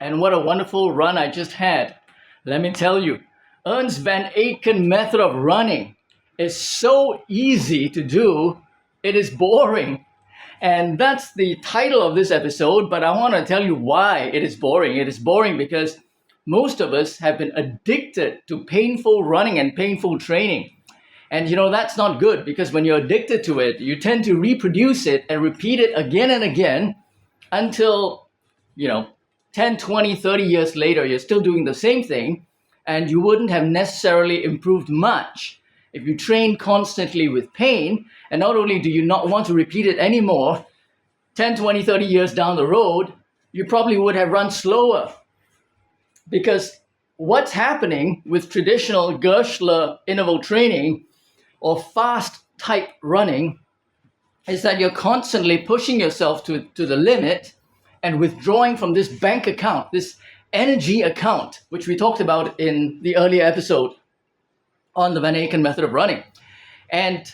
and what a wonderful run I just had. Let me tell you, Ernst Van Aken method of running is so easy to do, it is boring. And that's the title of this episode, but I want to tell you why it is boring. It is boring because most of us have been addicted to painful running and painful training. And that's not good, because when you're addicted to it, you tend to reproduce it and repeat it again and again until, 10, 20, 30 years later, you're still doing the same thing, and you wouldn't have necessarily improved much if you train constantly with pain. And not only do you not want to repeat it anymore, 10, 20, 30 years down the road, you probably would have run slower. Because what's happening with traditional Gershler interval training or fast type running is that you're constantly pushing yourself to the limit and withdrawing from this bank account, this energy account, which we talked about in the earlier episode on the Van Aken method of running. And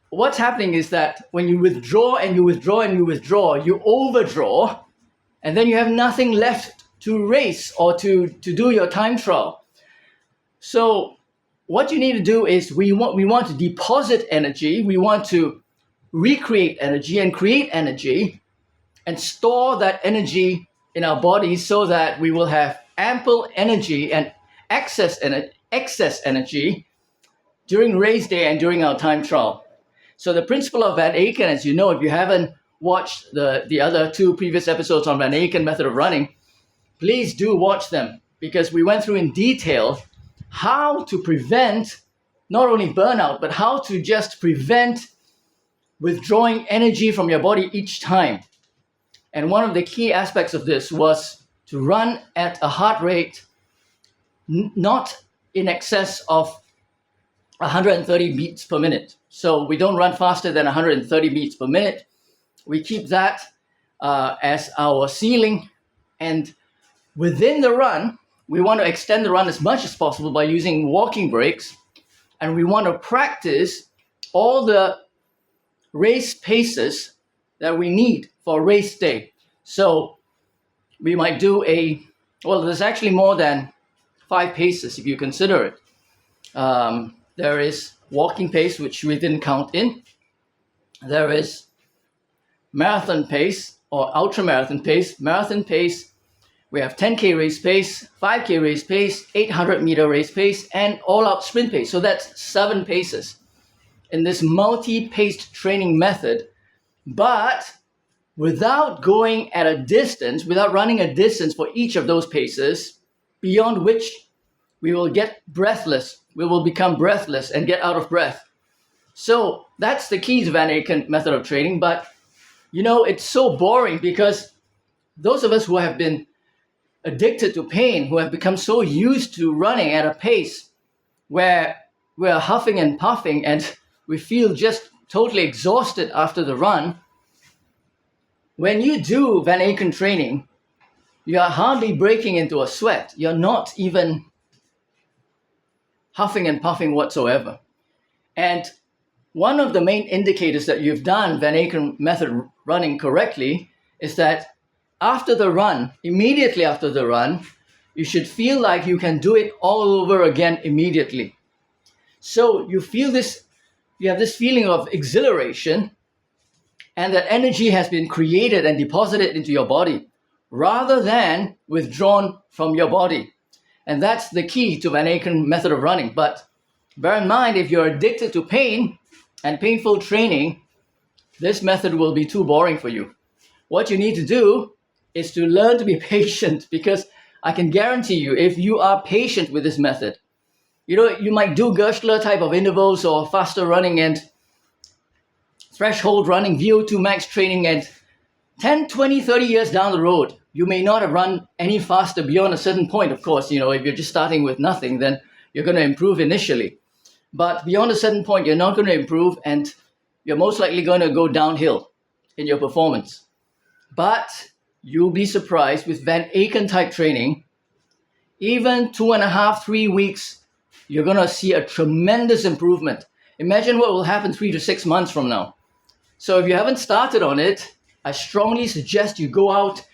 what's happening is that when you withdraw and you withdraw and you withdraw, you overdraw, and then you have nothing left to race or to do your time trial. So what you need to do is we want to deposit energy, we want to recreate energy and create energy and store that energy in our bodies so that we will have ample energy and excess energy during race day and during our time trial. So the principle of Van Aken, as you know, if you haven't watched the other two previous episodes on Van Aken method of running, please do watch them, because we went through in detail how to prevent not only burnout, but how to just prevent withdrawing energy from your body each time. And one of the key aspects of this was to run at a heart rate not in excess of 130 beats per minute. So we don't run faster than 130 beats per minute. We keep that as our ceiling. And within the run, we want to extend the run as much as possible by using walking breaks. And we want to practice all the race paces that we need for race day. So we might do there's actually more than 5 paces if you consider it. There is walking pace, which we didn't count in. There is marathon pace or ultra marathon pace. Marathon pace, we have 10K race pace, 5K race pace, 800 meter race pace, and all out sprint pace. So that's 7 paces in this multi-paced training method. But without going at a distance, without running a distance for each of those paces, beyond which we will get breathless. We will become breathless and get out of breath. So that's the key to Van Aken method of training. But, it's so boring because those of us who have been addicted to pain, who have become so used to running at a pace where we're huffing and puffing and we feel just totally exhausted after the run, when you do Van Aken training, you are hardly breaking into a sweat. You're not even huffing and puffing whatsoever. And one of the main indicators that you've done Van Aken method running correctly is that after the run, immediately after the run, you should feel like you can do it all over again immediately. So you have this feeling of exhilaration, and that energy has been created and deposited into your body rather than withdrawn from your body. And that's the key to Van Aken method of running. But bear in mind, if you're addicted to pain and painful training, this method will be too boring for you. What you need to do is to learn to be patient, because I can guarantee you, if you are patient with this method, you might do Gershler type of intervals or faster running and threshold running, VO2 max training, and 10, 20, 30 years down the road, you may not have run any faster beyond a certain point. Of course, if you're just starting with nothing, then you're going to improve initially. But beyond a certain point, you're not going to improve, and you're most likely going to go downhill in your performance. But you'll be surprised with Van Aken type training, even 2.5, 3 weeks, you're going to see a tremendous improvement. Imagine what will happen 3 to 6 months from now. So if you haven't started on it, I strongly suggest you go out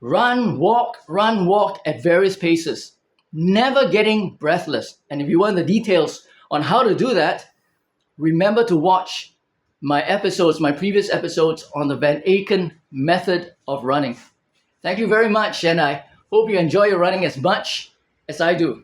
run, walk at various paces, never getting breathless. And if you want the details on how to do that, remember to watch my previous episodes on the Van Aken method of running. Thank you very much, and I hope you enjoy your running as much as I do.